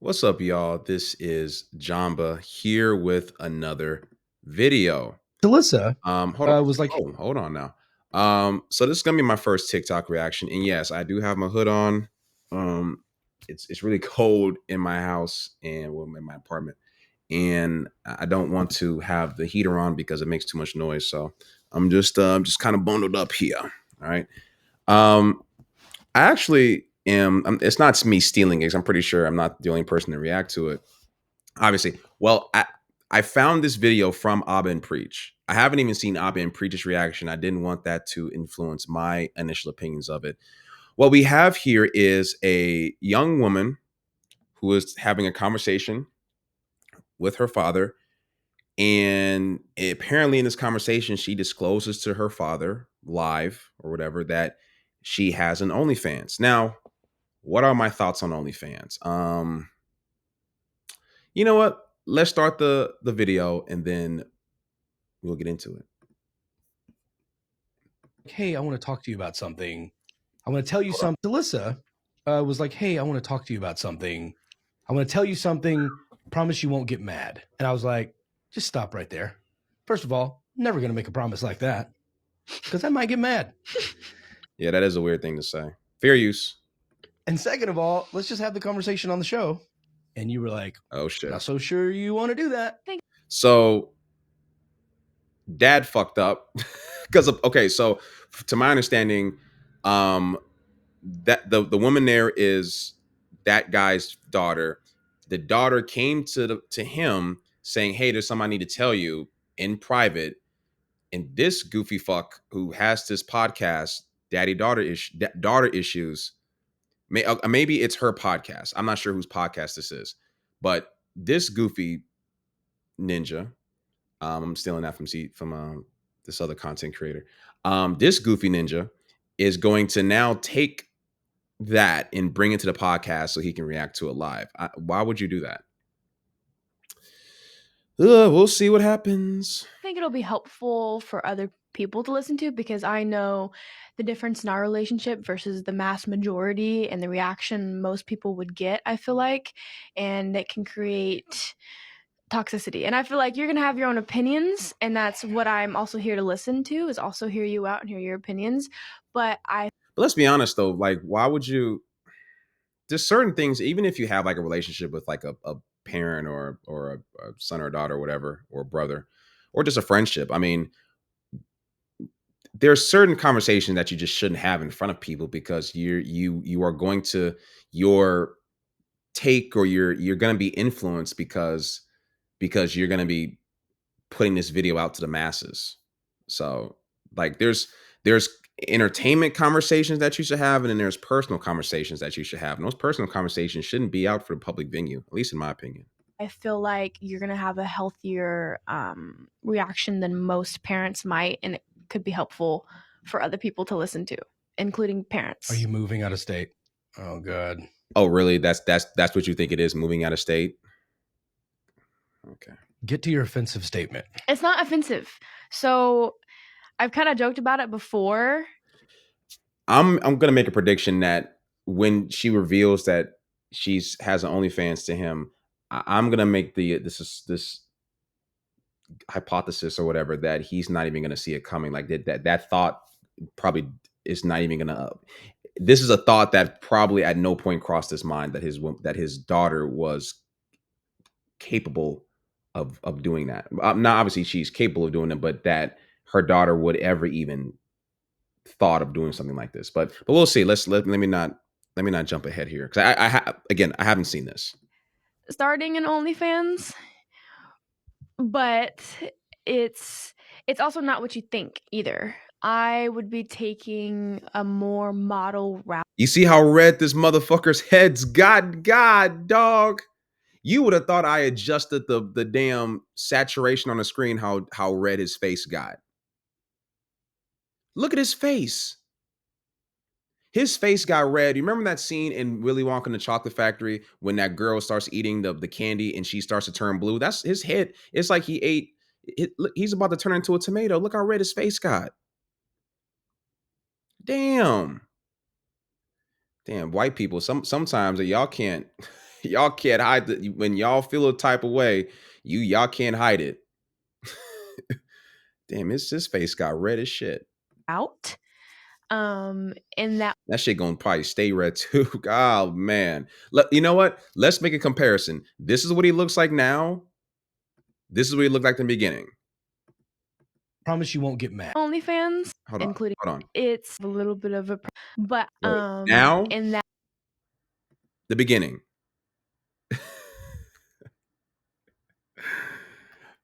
What's up, y'all? This is Jamba here with another video. Alyssa, Hold on. was like, Oh, hold on now. So this is gonna be my first TikTok reaction, and yes, I do have my hood on. It's really cold in my house and well, in my apartment, and I don't want to have the heater on because it makes too much noise. So I'm just kind of bundled up here. All right. Um, I actually am. It's not me stealing gigs. I'm pretty sure I'm not the only person to react to it, obviously. Well, I found this video from Abba and Preach. I haven't even seen Abba and Preach's reaction. I didn't want that to influence my initial opinions of it. What we have here is a young woman who is having a conversation with her father. And apparently, in this conversation, she discloses to her father, live or whatever, that she has an OnlyFans. Now, what are my thoughts on OnlyFans? You know what? Let's start the video and then we'll get into it. "Hey, I want to talk to you about something. I want to tell you Hold on. something." Alyssa was like, "Hey, I want to talk to you about something. I want to tell you something. Promise you won't get mad." And I was like, "Just stop right there. First of all, I'm never going to make a promise like that because I might get mad. Yeah, that is a weird thing to say. Fair use. And second of all, let's just have the conversation on the show." And you were like, Oh shit. "Not so sure you want to do that." So dad fucked up because of okay. So to my understanding, um, that the woman there is that guy's daughter. The daughter came to him saying, "Hey, there's something I need to tell you in private." And this goofy fuck who has this podcast, daughter issues. Maybe it's her podcast. I'm not sure whose podcast this is, but this goofy ninja. I'm stealing that from this other content creator. This goofy ninja is going to now take that and bring it to the podcast so he can react to it live. Why would you do that? We'll see what happens. I think it'll be helpful for other people to listen to because I know the difference in our relationship versus the mass majority and the reaction most people would get, I feel like, and it can create toxicity. And I feel like you're going to have your own opinions, and that's what I'm also here to listen to, is also hear you out and hear your opinions. But But let's be honest though, like why would you there's certain things, even if you have like a relationship with like a parent or a son or a daughter or whatever, or a brother, or just a friendship. I mean, there's certain conversations that you just shouldn't have in front of people because you are going to your take or you're going to be influenced because you're going to be putting this video out to the masses. So like there's entertainment conversations that you should have, and then there's personal conversations that you should have. And those personal conversations shouldn't be out for the public venue, at least in my opinion. I feel like you're going to have a healthier reaction than most parents might, and it could be helpful for other people to listen to, including parents. Are you moving out of state? Oh, God. Oh, really? That's what you think it is, moving out of state? Okay. Get to your offensive statement. It's not offensive. So I've kind of joked about it before. I'm gonna make a prediction that when she reveals that she's has an OnlyFans to him, I'm gonna make this hypothesis or whatever that he's not even gonna see it coming. Like that thought probably is not even gonna. This is a thought that probably at no point crossed his mind that his daughter was capable of doing that. Now, obviously, she's capable of doing it, but that her daughter would ever even thought of doing something like this. But we'll see. Let me not jump ahead here because again I haven't seen this. Starting an OnlyFans, but it's also not what you think either. I would be taking a more model route. You see how red this motherfucker's head's got? God, dog. You would have thought I adjusted the damn saturation on the screen how red his face got. Look at his face. His face got red. You remember that scene in Willy Wonka and the Chocolate Factory when that girl starts eating the candy and she starts to turn blue? That's his head. It's like he ate. Look, he's about to turn into a tomato. Look how red his face got. Damn. Damn, white people. Sometimes y'all can't Y'all can't hide when y'all feel a type of way. Y'all can't hide it. Damn, his face got red as shit. Out. In that That shit gonna probably stay red too. Oh man. You know what? Let's make a comparison. This is what he looks like now. This is what he looked like in the beginning. Promise you won't get mad. OnlyFans, Hold on. including Hold on. it's a little bit of a, but Wait. Now, in that the beginning.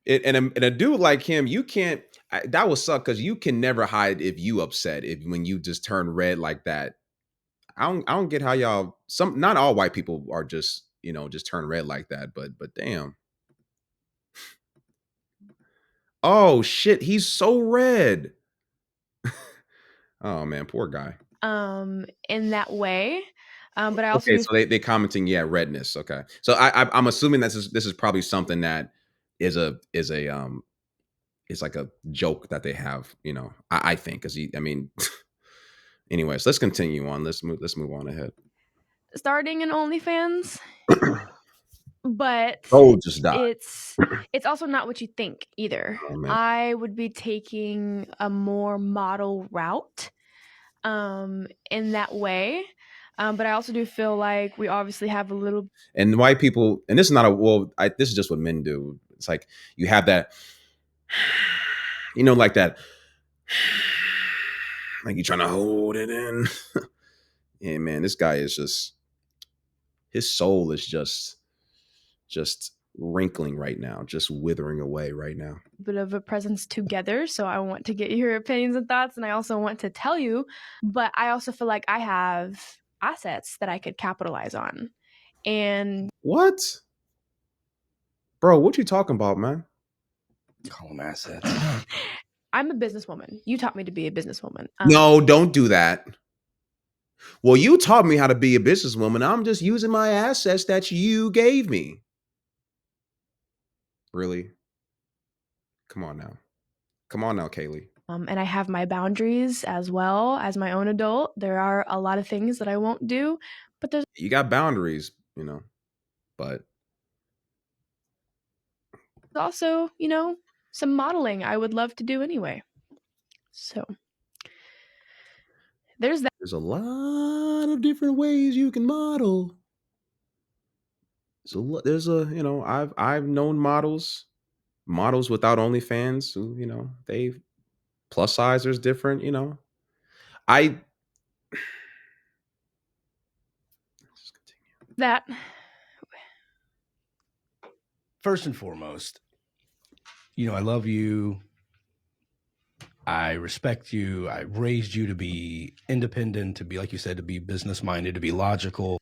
And a dude like him, you can't. That would suck because you can never hide if you upset. If when you just turn red like that, I don't get how y'all. Not all white people are just just turn red like that. But damn. Oh shit, he's so red. Oh man, poor guy. in that way. But I also Okay, do so they commenting, yeah, redness. Okay, so I'm assuming this is probably something that is like a joke that they have. I think because I mean, anyways, let's continue on. Let's move on ahead. starting an OnlyFans, but Oh, just died. it's also not what you think either. Oh man. I would be taking a more model route in that way. But I also do feel like we obviously have a little And white people, and this is not a well. This is just what men do. It's like you have that, like that, like you're trying to hold it in. Yeah, man, this guy is just his soul is just wrinkling right now, just withering away right now. bit of a presence together. So I want to get your opinions and thoughts, and I also want to tell you, but I also feel like I have assets that I could capitalize on. And What, bro? What you talking about, man? Call them assets. I'm a businesswoman. You taught me to be a businesswoman. No, don't do that. Well, you taught me how to be a businesswoman. I'm just using my assets that you gave me. Really? Come on now. Come on now, Kaylee. And I have my boundaries as well as my own adult. There are a lot of things that I won't do, but there's You got boundaries, but also, some modeling I would love to do anyway. So there's that. there's a lot of different ways you can model. So I've known models without OnlyFans who they plus sizers different. I That First and foremost, I love you. I respect you. I raised you to be independent, to be, like you said, to be business minded, to be logical.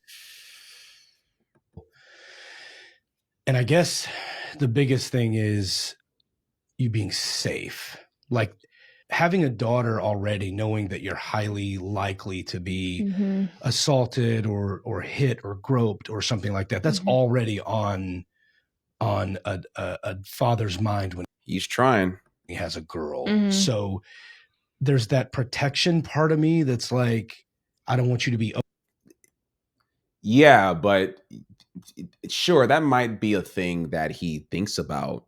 And I guess the biggest thing is you being safe. Like having a daughter already, knowing that you're highly likely to be assaulted or hit or groped or something like that. That's already on a father's mind when he's trying. he has a girl. So there's that protection part of me that's like, I don't want you to be. Yeah, but sure, that might be a thing that he thinks about,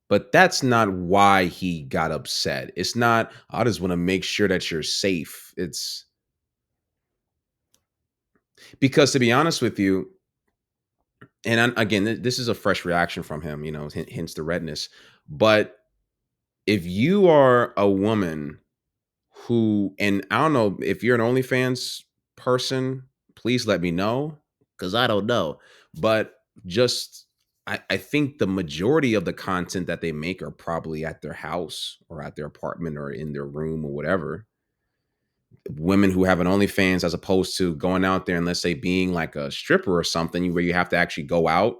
but that's not why he got upset. It's not, I just want to make sure that you're safe. It's because, to be honest with you, and again, this is a fresh reaction from him, hence the redness. But if you are a woman who, and I don't know if you're an OnlyFans person, please let me know because I don't know. But just, I think the majority of the content that they make are probably at their house or at their apartment or in their room or whatever. Women who have an OnlyFans as opposed to going out there and, let's say, being like a stripper or something where you have to actually go out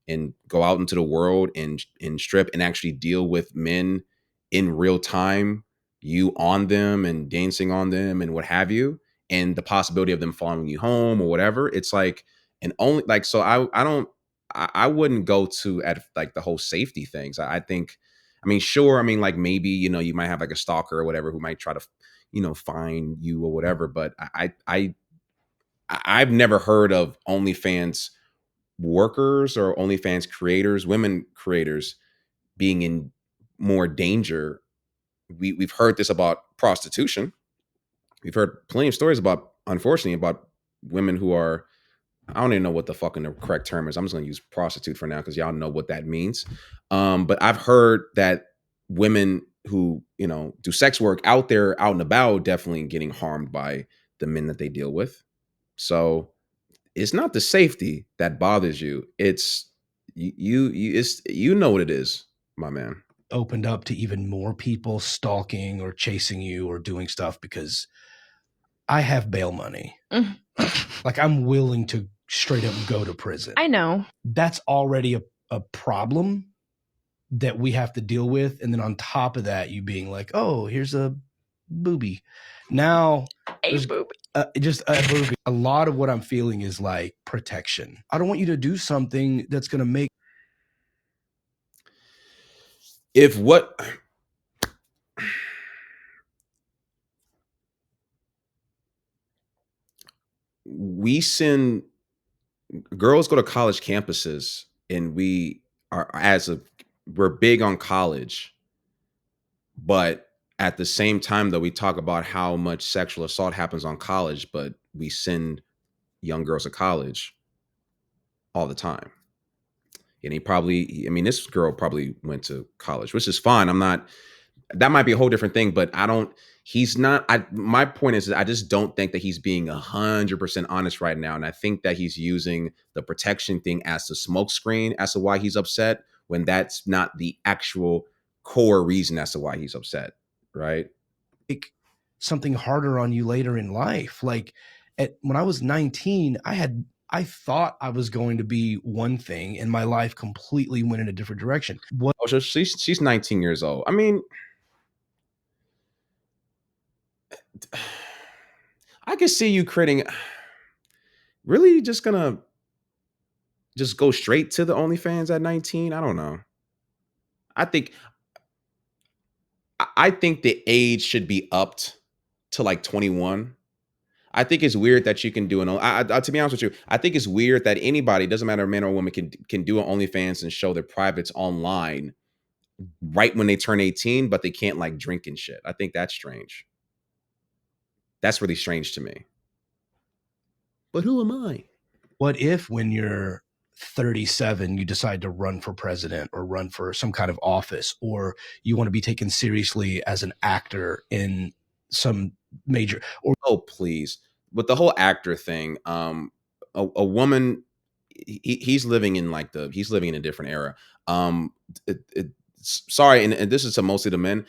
into the world and strip and actually deal with men in real time, you on them and dancing on them and what have you, and the possibility of them following you home or whatever. It's like, and only like, so I don't, I wouldn't go to at like the whole safety things. I think, I mean, sure. I mean, like maybe, you might have like a stalker or whatever who might try to, find you or whatever. But I've never heard of OnlyFans workers or OnlyFans creators, women creators, being in more danger. We've heard this about prostitution. We've heard plenty of stories about, unfortunately, about women who are, I don't even know what the fucking the correct term is. I'm just gonna use prostitute for now because y'all know what that means. But I've heard that women who, do sex work out there, out and about, definitely getting harmed by the men that they deal with. So it's not the safety that bothers you. It's it's, you know what it is, my man. Opened up to even more people stalking or chasing you or doing stuff because I have bail money. Like, I'm willing to straight up go to prison. I know. That's already a problem that we have to deal with. And then on top of that, you being like, oh, here's a booby. Now, A boob. just a booby. A lot of what I'm feeling is like protection. I don't want you to do something that's going to make. If what we send girls go to college campuses, and we are, we're big on college, but at the same time though, we talk about how much sexual assault happens on college, but we send young girls to college all the time. And this girl probably went to college, which is fine. I'm not, that might be a whole different thing, but he's not, my point is that I just don't think that he's being 100% honest right now. And I think that he's using the protection thing as the smoke screen as to why he's upset, when that's not the actual core reason as to why he's upset. Right. Something harder on you later in life. Like, when I was 19, I thought I was going to be one thing, and my life completely went in a different direction. What? Oh, so she's 19 years old. I mean, I can see you creating, really just gonna just go straight to the OnlyFans at 19. I don't know. I think I think the age should be upped to like 21. I think it's weird that you can do an. To be honest with you, I think it's weird that anybody, doesn't matter man or woman, can do an OnlyFans and show their privates online right when they turn 18, but they can't like drink and shit. I think that's strange. That's really strange to me. But who am I? What if when you're 37, you decide to run for president or run for some kind of office, or you want to be taken seriously as an actor in some major, or Oh, please. With the whole actor thing, a woman, he's living in like he's living in a different era. Um, Sorry, and this is to mostly the men.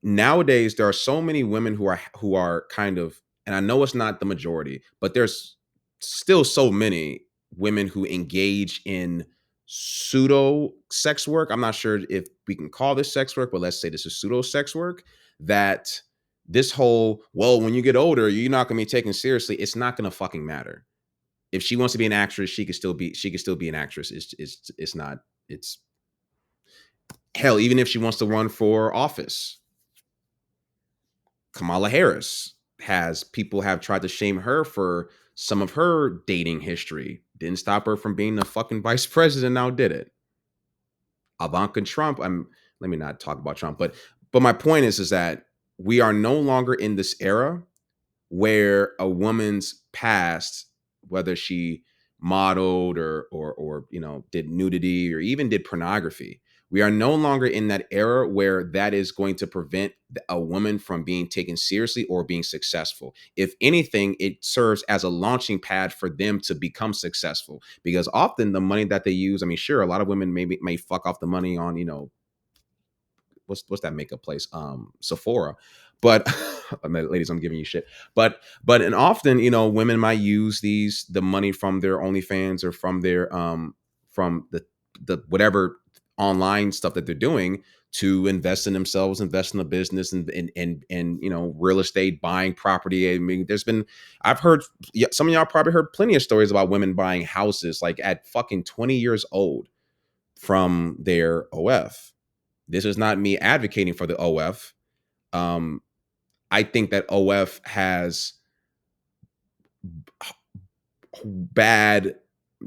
Nowadays there are so many women who are kind of, and I know it's not the majority, but there's still so many women who engage in pseudo sex work. I'm not sure if we can call this sex work, but let's say this is pseudo sex work. That this whole, well, when you get older, you're not going to be taken seriously. It's not going to fucking matter. If she wants to be an actress, she could still be an actress. It's not, it's hell, even if she wants to run for office. Kamala Harris people have tried to shame her for some of her dating history. Didn't stop her from being the fucking vice president, now did it? Ivanka Trump, let me not talk about Trump, but my point is that we are no longer in this era where a woman's past, whether she modeled or did nudity or even did pornography, we are no longer in that era where that is going to prevent a woman from being taken seriously or being successful. If anything, it serves as a launching pad for them to become successful, because often the money that they use, I mean, sure, a lot of women may fuck off the money on, what's that makeup place? Sephora. But ladies, I'm giving you shit. And often, women might use the money from their OnlyFans or from their from the whatever online stuff that they're doing to invest in themselves, invest in the business, and real estate, buying property. I mean, I've heard, some of y'all probably heard plenty of stories about women buying houses like at fucking 20 years old from their OF. This is not me advocating for the OF. I think that OF has bad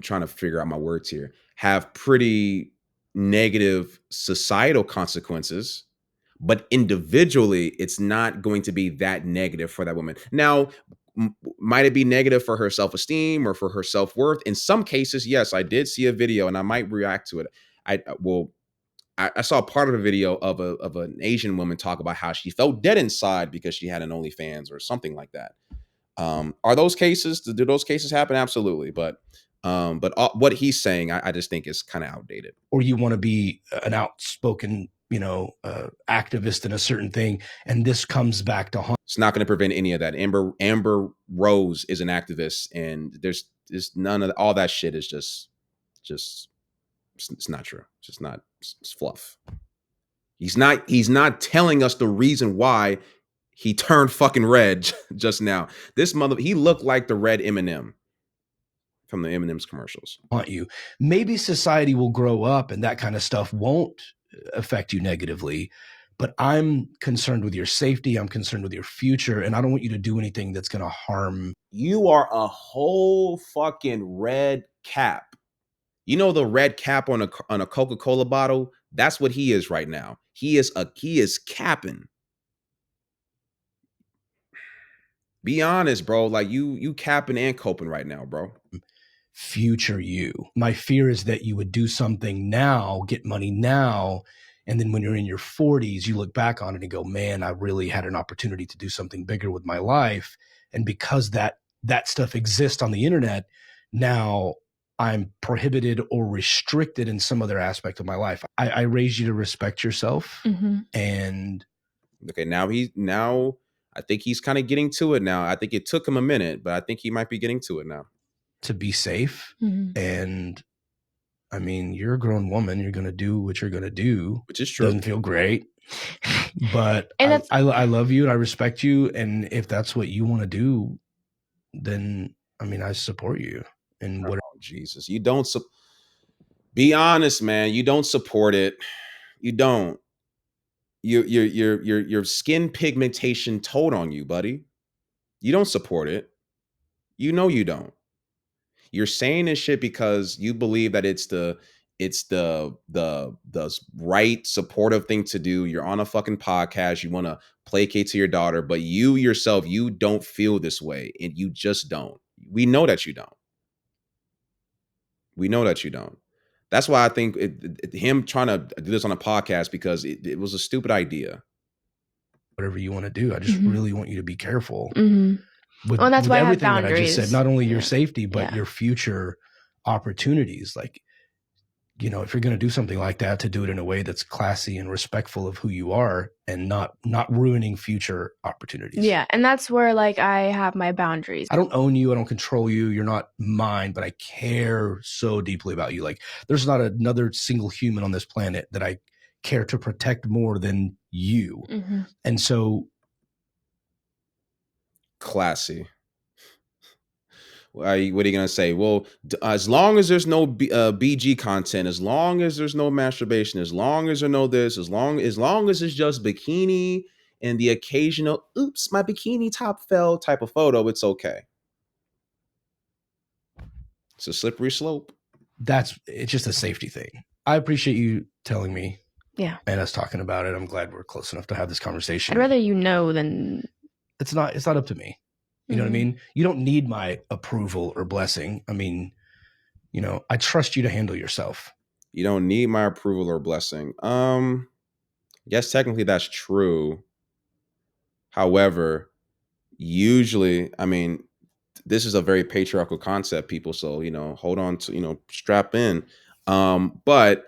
trying to figure out my words here, have pretty negative societal consequences, but individually it's not going to be that negative for that woman. Now, might it be negative for her self-esteem or for her self-worth? In some cases, yes. I did see a video and I might react to it. I saw part of a video of an Asian woman talk about how she felt dead inside because she had an OnlyFans or something like that. Are those cases? Do those cases happen? Absolutely, but what he's saying, I just think is kind of outdated. Or you want to be an outspoken, activist in a certain thing, and this comes back to haunt. It's not going to prevent any of that. Amber Rose is an activist, and there's none of all that shit is just it's not true. It's just not. It's fluff. He's not telling us the reason why he turned fucking red just now. This he looked like the red Eminem from the M&M's commercials. Haunt you. Maybe society will grow up and that kind of stuff won't affect you negatively, but I'm concerned with your safety. I'm concerned with your future, and I don't want you to do anything that's going to harm. You are a whole fucking red cap. You know the red cap on a Coca-Cola bottle? That's what he is right now. He is capping. Be honest, bro. Like you capping and coping right now, bro. Future you. My fear is that you would do something now, get money now, and then when you're in your 40s, you look back on it and go, man, I really had an opportunity to do something bigger with my life. And because that stuff exists on the internet, now I'm prohibited or restricted in some other aspect of my life. I raise you to respect yourself. Mm-hmm. And okay, now I think he's kind of getting to it now. I think it took him a minute, but I think he might be getting to it now. To be safe. Mm-hmm. And I mean, you're a grown woman. You're going to do what you're going to do. Which is true. Doesn't feel great. But And I love you and I respect you. And if that's what you want to do, then, I mean, I support you. And what? Oh, Jesus. You don't be honest, man. You don't support it. You don't. Your skin pigmentation told on you, buddy. You don't support it. You know you don't. You're saying this shit because you believe that it's the right supportive thing to do. You're on a fucking podcast. You want to placate to your daughter, but you yourself, you don't feel this way, and you just don't. We know that you don't. We know that you don't. That's why I think him trying to do this on a podcast, because it was a stupid idea. Whatever you want to do, I just really want you to be careful. Mm-hmm. With that's why everything I have boundaries. That I just said, not only your safety, but your future opportunities. Like, if you're going to do something like that, to do it in a way that's classy and respectful of who you are, and not ruining future opportunities. Yeah. And that's where, like, I have my boundaries. I don't own you. I don't control you. You're not mine, but I care so deeply about you. Like, there's not another single human on this planet that I care to protect more than you. Mm-hmm. And so, classy. What are you gonna say? Well, as long as there's no BG content, as long as there's no masturbation, as long as there's no this, as long as it's just bikini and the occasional "oops, my bikini top fell" type of photo, it's okay. It's a slippery slope. It's just a safety thing. I appreciate you telling me. Yeah. And us talking about it. I'm glad we're close enough to have this conversation. I'd rather you know than... It's not up to me. You know what I mean? You don't need my approval or blessing. I mean, I trust you to handle yourself. You don't need my approval or blessing. Yes, technically that's true. However, usually, I mean, this is a very patriarchal concept, people. So, hold on to, strap in. But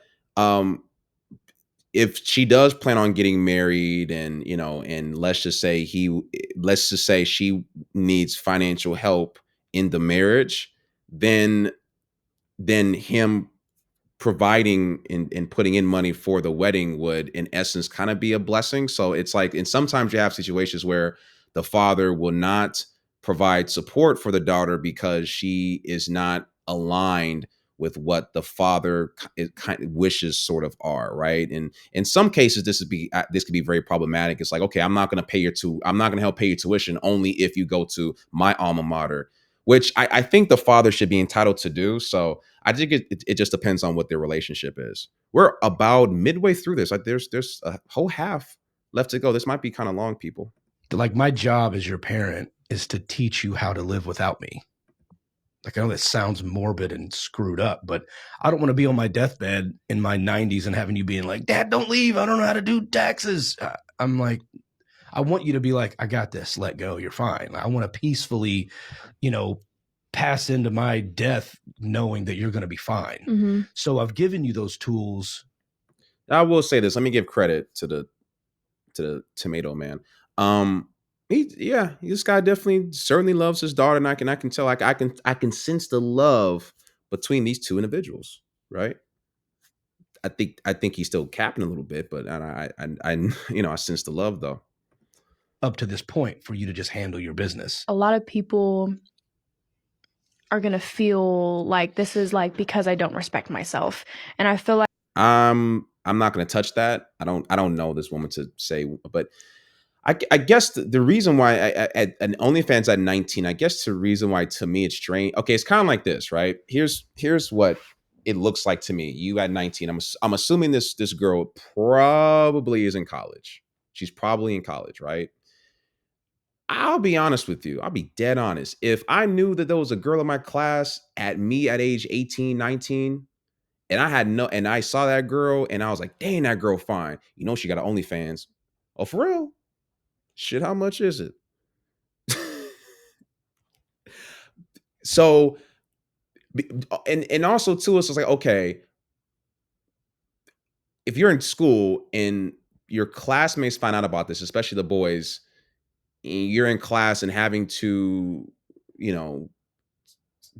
if she does plan on getting married, and and let's just say she needs financial help in the marriage, then him providing and putting in money for the wedding would in essence kind of be a blessing. So it's like, and sometimes you have situations where the father will not provide support for the daughter because she is not aligned with what the father kind of wishes sort of are, right? And in some cases, this could be very problematic. It's like, okay, I'm not going to help pay your tuition only if you go to my alma mater. which I think the father should be entitled to do. So I think it just depends on what their relationship is. We're about midway through this. Like there's a whole half left to go. This might be kind of long, people. Like, my job as your parent is to teach you how to live without me. Like, I know that sounds morbid and screwed up, but I don't want to be on my deathbed in my 90s and having you being like, Dad, don't leave. I don't know how to do taxes. I'm like, I want you to be like, I got this. Let go. You're fine. I want to peacefully, pass into my death knowing that you're going to be fine. Mm-hmm. So I've given you those tools. I will say this. Let me give credit to the tomato man. This guy definitely certainly loves his daughter, and I can tell. Like I can sense the love between these two individuals, right? I think he's still capping a little bit, but I sense the love though. Up to this point for you to just handle your business. A lot of people are going to feel like this is like because I don't respect myself. And I feel like I'm not going to touch that. I don't know this woman to say, but I guess the reason why at OnlyFans at 19, I guess the reason why to me it's strange. Okay, it's kind of like this, right? Here's what it looks like to me. You at 19, I'm assuming this girl probably is in college. She's probably in college, right? I'll be honest with you. I'll be dead honest. If I knew that there was a girl in my class at age 18, 19, and I saw that girl and I was like, dang, that girl fine. You know, she got an OnlyFans. Oh, for real? Shit, how much is it? So, and also too, it's just like, okay, if you're in school and your classmates find out about this, especially the boys, and you're in class and having to, you know,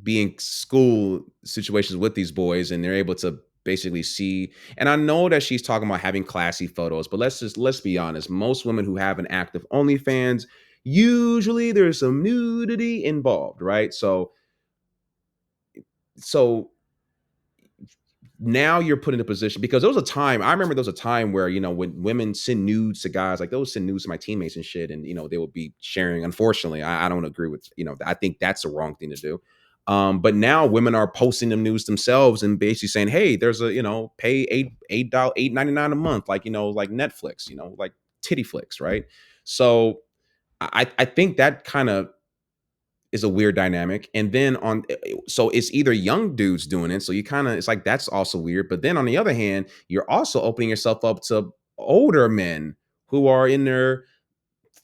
be in school situations with these boys, and they're able to basically see. And I know that she's talking about having classy photos, but let's be honest. Most women who have an active OnlyFans, usually there's some nudity involved, right? So now you're put in a position, because there was a time, I remember there was a time where, when women send nudes to guys, like those send nudes to my teammates and shit, and they would be sharing. Unfortunately, I don't agree with, I think that's the wrong thing to do. But now women are posting them news themselves and basically saying, hey, there's a, pay $8.99 a month, like, like Netflix, like titty flicks, right? So I think that kind of is a weird dynamic. And then so it's either young dudes doing it, so you kind of, it's like that's also weird. But then on the other hand, you're also opening yourself up to older men who are in their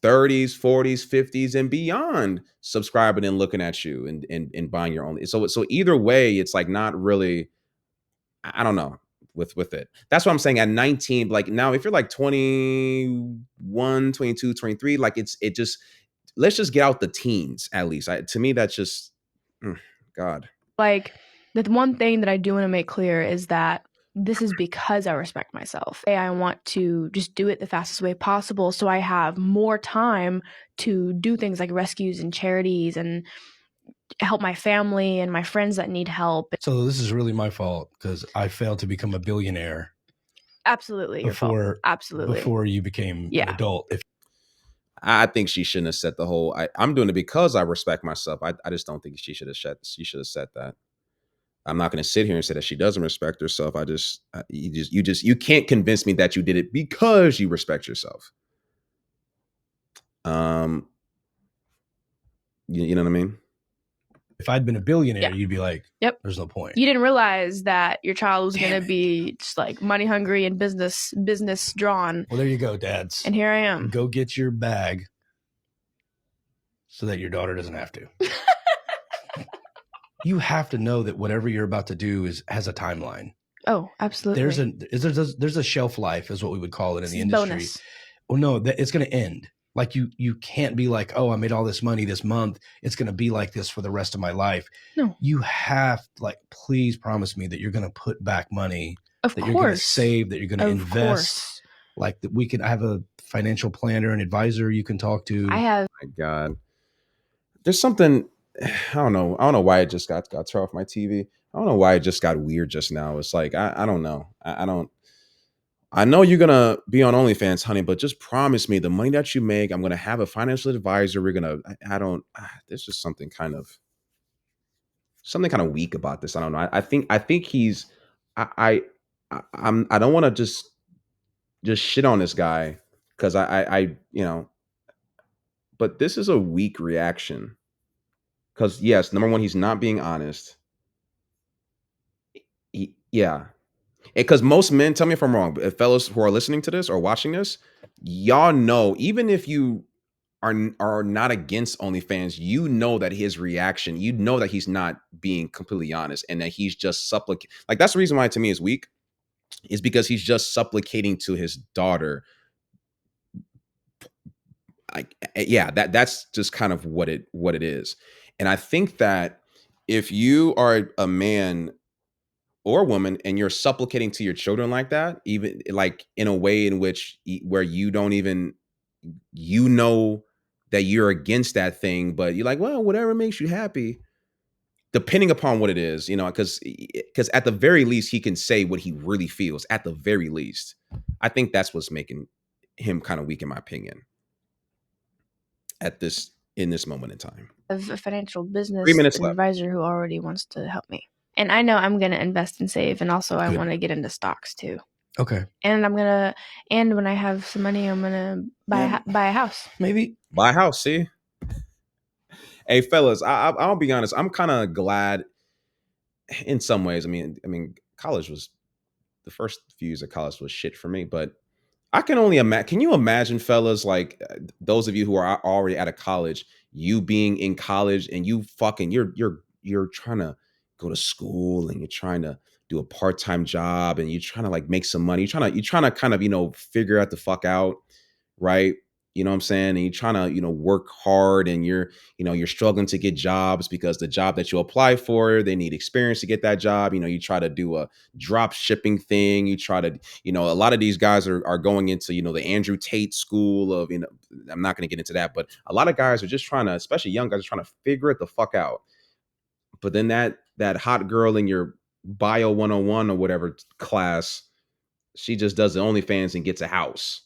30s, 40s, 50s, and beyond, subscribing and looking at you and buying your own. So either way, it's like not really, I don't know with it. That's what I'm saying. At 19, like now, if you're like 21, 22, 23, like it just, let's just get out the teens at least. To me, that's just, God. like the one thing that I do want to make clear is that this is because I respect myself. I want to just do it the fastest way possible so I have more time to do things like rescues and charities and help my family and my friends that need help. So this is really my fault because I failed to become a billionaire. Absolutely your fault. Absolutely. Before you became an adult. I think she shouldn't have set the whole. I'm doing it because I respect myself. I just don't think she should have set that. I'm not going to sit here and say that she doesn't respect herself. You can't convince me that you did it because you respect yourself. You know what I mean? If I'd been a billionaire, you'd be like, yep, there's no point. You didn't realize that your child was going to be just like money hungry and business drawn. Well, there you go, dads. And here I am. Go get your bag so that your daughter doesn't have to. You have to know that whatever you're about to do has a timeline. Oh, absolutely. There's a shelf life, is what we would call it in the industry. Bonus. Well, no, it's going to end. Like you can't be like, oh, I made all this money this month, it's going to be like this for the rest of my life. No, you have please promise me that you're going to put back money, that you're going to save, that you're going to invest. Like that I have a financial planner, an advisor you can talk to. I have. My God, there's something. I don't know why it just got turned off my TV. I don't know why it just got weird just now. It's like I don't know. I know you're gonna be on OnlyFans, honey, but just promise me the money that you make, I'm gonna have a financial advisor. There's just something kind of something kind of weak about this. I don't know. I think he's I don't want to just shit on this guy because I you know, but this is a weak reaction. Because yes, number one, he's not being honest. Yeah, because most men, tell me if I'm wrong, but fellas who are listening to this or watching this, y'all know, even if you are not against OnlyFans, you know that his reaction, you know that he's not being completely honest and that he's just supplicating. Like that's the reason why to me is weak, is because he's just supplicating to his daughter. Like yeah, that's just kind of what it is. And I think that if you are a man or woman and you're supplicating to your children like that, even like in a way in which where you don't even, you know that you're against that thing, but you're like, well, whatever makes you happy, depending upon what it is, because at the very least he can say what he really feels. At the very least, I think that's what's making him kind of weak, in my opinion, at this in this moment in time. Of a financial 3 business minutes left. advisor who already wants to help me. And I know I'm going to invest and save, and also I Good. want to get into stocks too. Okay. And when I have some money, I'm gonna buy a house. Maybe. Buy a house. See, hey fellas, I'll be honest. I'm kind of glad in some ways. I mean, college was the first few years of college was shit for me, but I can only imagine. Can you imagine, fellas, like those of you who are already out of college, you being in college and you fucking you're trying to go to school and you're trying to do a part time job and you're trying to like make some money. You're trying to kind of figure out the fuck out, right? You know what I'm saying? And you're trying to work hard and you're struggling to get jobs because the job that you apply for, they need experience to get that job. You try to do a drop shipping thing. You try to, a lot of these guys are going into, the Andrew Tate school of, I'm not going to get into that, but a lot of guys are just trying to, especially young guys, are trying to figure it the fuck out. But then that hot girl in your bio 101 or whatever class, she just does the OnlyFans and gets a house.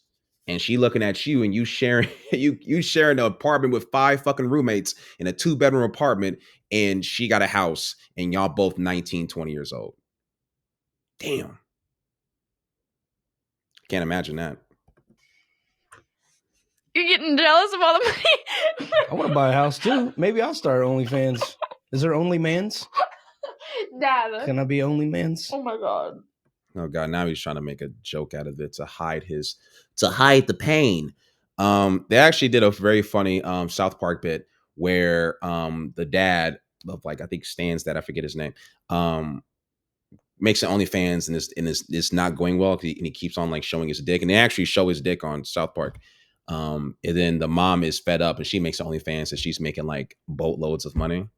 And she looking at you and you sharing you sharing an apartment with 5 fucking roommates in a 2-bedroom apartment, and she got a house and y'all both 19, 20 years old. Damn. Can't imagine that. You're getting jealous of all the money. I want to buy a house too. Maybe I'll start OnlyFans. Is there OnlyMans? Dad. Can I be OnlyMans? Oh my god. Oh god, now he's trying to make a joke out of it to hide the pain. They actually did a very funny South Park bit where the dad of, like, I think Stan's dad, I forget his name, makes an OnlyFans and it's not going well, and he keeps on like showing his dick, and they actually show his dick on South Park. And then the mom is fed up and she makes OnlyFans and she's making like boatloads of money.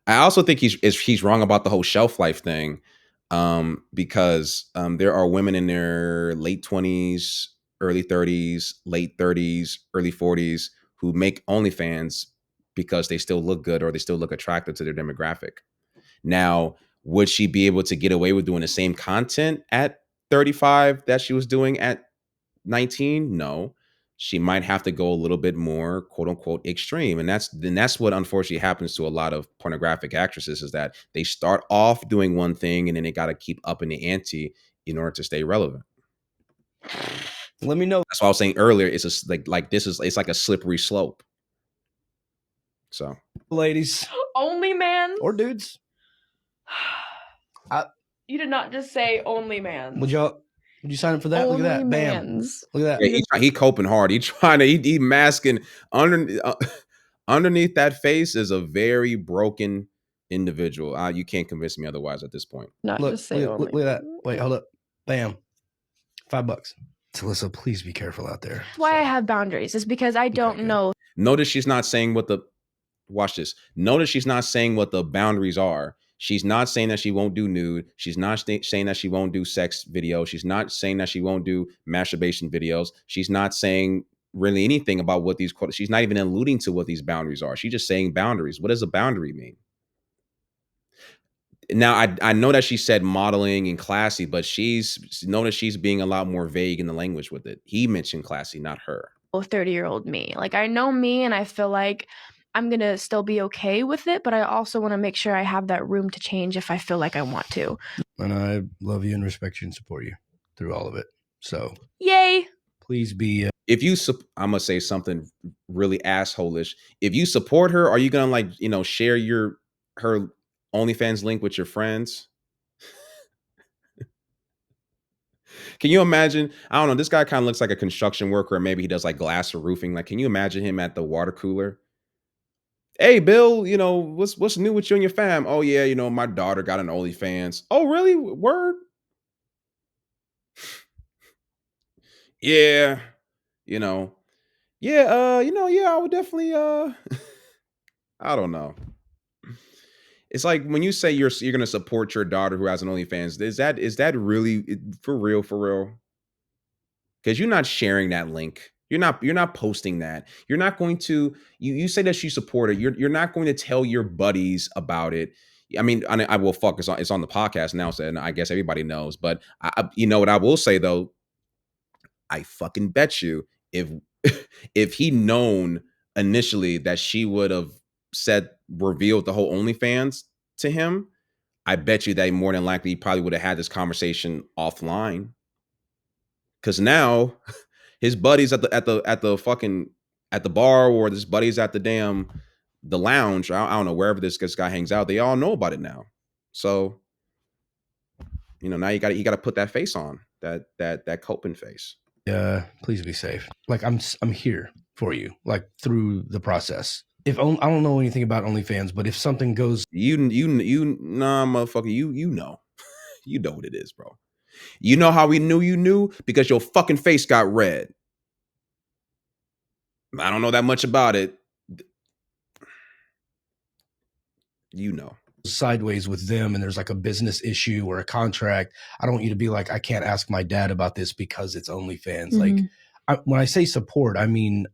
I also think he's wrong about the whole shelf life thing, because there are women in their late 20s, early 30s, late 30s, early 40s who make OnlyFans because they still look good or they still look attractive to their demographic. Now, would she be able to get away with doing the same content at 35 that she was doing at 19? No. She might have to go a little bit more quote unquote extreme. And that's what unfortunately happens to a lot of pornographic actresses, is that they start off doing one thing and then they got to keep upping the ante in order to stay relevant. Let me know. That's what I was saying earlier. It's just it's like a slippery slope. So, ladies. Only man or dudes. You did not just say only man. Would you sign up for that? Only Look at that. Bam. mans. Look at that. yeah, he coping hard. He masking underneath that face is a very broken individual. You can't convince me otherwise at this point. Not just say only. Look at that. Wait, hold up. Bam. $5. Talissa, please be careful out there. That's why I have boundaries. It's because I don't know. Notice she's not saying what the watch this. Notice she's not saying what the boundaries are. She's not saying that she won't do nude. She's not saying that she won't do sex videos. She's not saying that she won't do masturbation videos. She's not saying really anything about what these, she's not even alluding to what these boundaries are. She's just saying boundaries. What does a boundary mean? Now, I know that she said modeling and classy, but notice she's being a lot more vague in the language with it. He mentioned classy, not her. 30-year-old me. Like, I know me, and I feel like I'm going to still be okay with it, but I also want to make sure I have that room to change if I feel like I want to. And I love you and respect you and support you through all of it. So, yay. Please be. If you, I'm gonna say something really assholish. If you support her, are you gonna like share her OnlyFans link with your friends? Can you imagine? I don't know. This guy kind of looks like a construction worker, or maybe he does like glass or roofing. Like, can you imagine him at the water cooler? Hey, Bill, what's new with you and your fam? Oh yeah, my daughter got an OnlyFans. Oh really? Word? Yeah, you know, yeah, yeah, I would definitely. I don't know. It's like when you say you're gonna support your daughter who has an OnlyFans. Is that really for real? For real? Because you're not sharing that link. You're not posting that. You're not going to. You say that you support it. You're not going to tell your buddies about it. I mean, I will fuck. It's on the podcast now, so I guess everybody knows. But you know what I will say though. I fucking bet you if if he known initially that she would have said revealed the whole OnlyFans to him, I bet you that more than likely he probably would have had this conversation offline. Cause now his buddies at the fucking at the bar, or his buddies at the lounge, I don't know, wherever this guy hangs out, they all know about it now. So, now you got to put that face on, that coping face. Please be safe. Like I'm here for you, like through the process. I don't know anything about OnlyFans, but if something goes, Nah, motherfucker, you know what it is, bro. You know how we knew you knew? Because your fucking face got red. I don't know that much about it. You know. Sideways with them and there's like a business issue or a contract, I don't want you to be like, I can't ask my dad about this because it's OnlyFans. Mhm. Like when I say support, I mean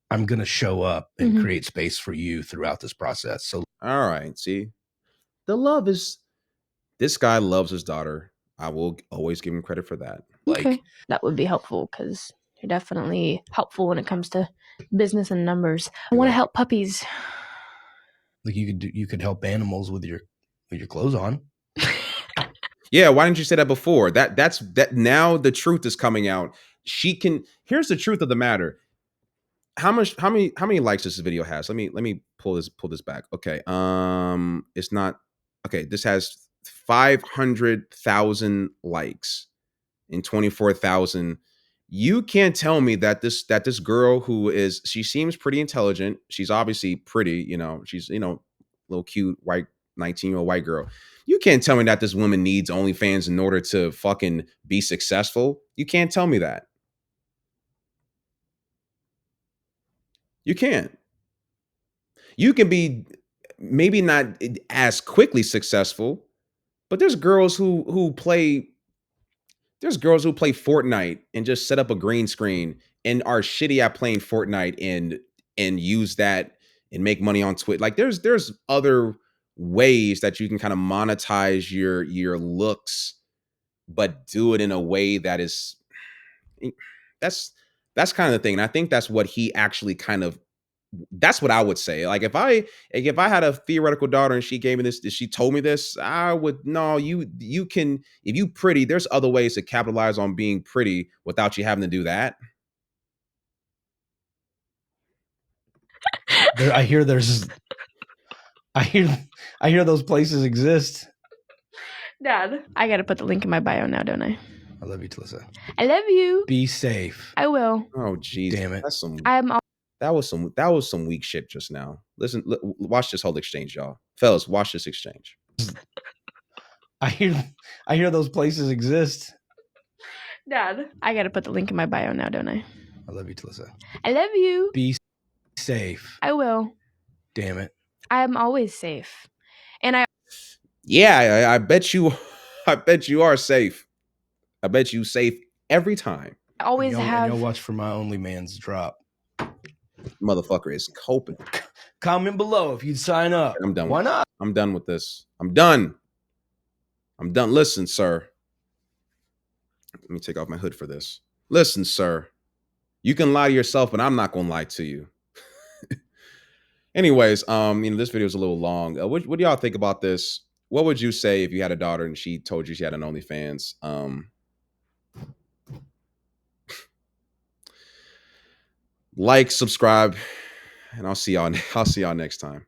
I'm gonna show up and create space for you throughout this process. So All right, see, the love is. This guy loves his daughter. I will always give him credit for that. Okay. That would be helpful because you're definitely helpful when it comes to business and numbers. I want to help puppies. Like you could help animals with your clothes on. Yeah, why didn't you say that before? That's now the truth is coming out. Here's the truth of the matter. How many likes this video has? Let me pull this back. Okay. It's not okay. This has 500,000 likes and 24,000. You can't tell me that this girl she seems pretty intelligent. She's obviously pretty, she's, little cute white 19-year-old white girl. You can't tell me that this woman needs OnlyFans in order to fucking be successful. You can't tell me that. You can't. You can be maybe not as quickly successful, but there's girls who play Fortnite and just set up a green screen and are shitty at playing Fortnite and use that and make money on Twitch. Like there's other ways that you can kind of monetize your looks, but do it in a way that is that's that's kind of the thing. And I think that's what he actually kind of that's what I would say. Like if I had a theoretical daughter and she gave me this, she told me this, I would no, you can if you pretty, there's other ways to capitalize on being pretty without you having to do that. I hear those places exist. Dad, I got to put the link in my bio now, don't I? I love you, Talissa. I love you. Be safe. I will. Oh jeez. Damn it. That was some weak shit just now. Listen, watch this whole exchange, y'all. Fellas, watch this exchange. I hear those places exist. Dad, I got to put the link in my bio now, don't I? I love you, Talissa. I love you. Be safe. I will. Damn it. I'm always safe. Yeah, I bet you I bet you are safe. I bet you safe every time. I always and have. y'all watch for my OnlyMans drop. Motherfucker is coping. Comment below if you'd sign up. I'm done. Why not? I'm done with this. I'm done. Listen, sir. Let me take off my hood for this. Listen, sir. You can lie to yourself, but I'm not going to lie to you. Anyways, this video is a little long. What do y'all think about this? What would you say if you had a daughter and she told you she had an OnlyFans? Like, subscribe, and I'll see y'all. I'll see y'all next time.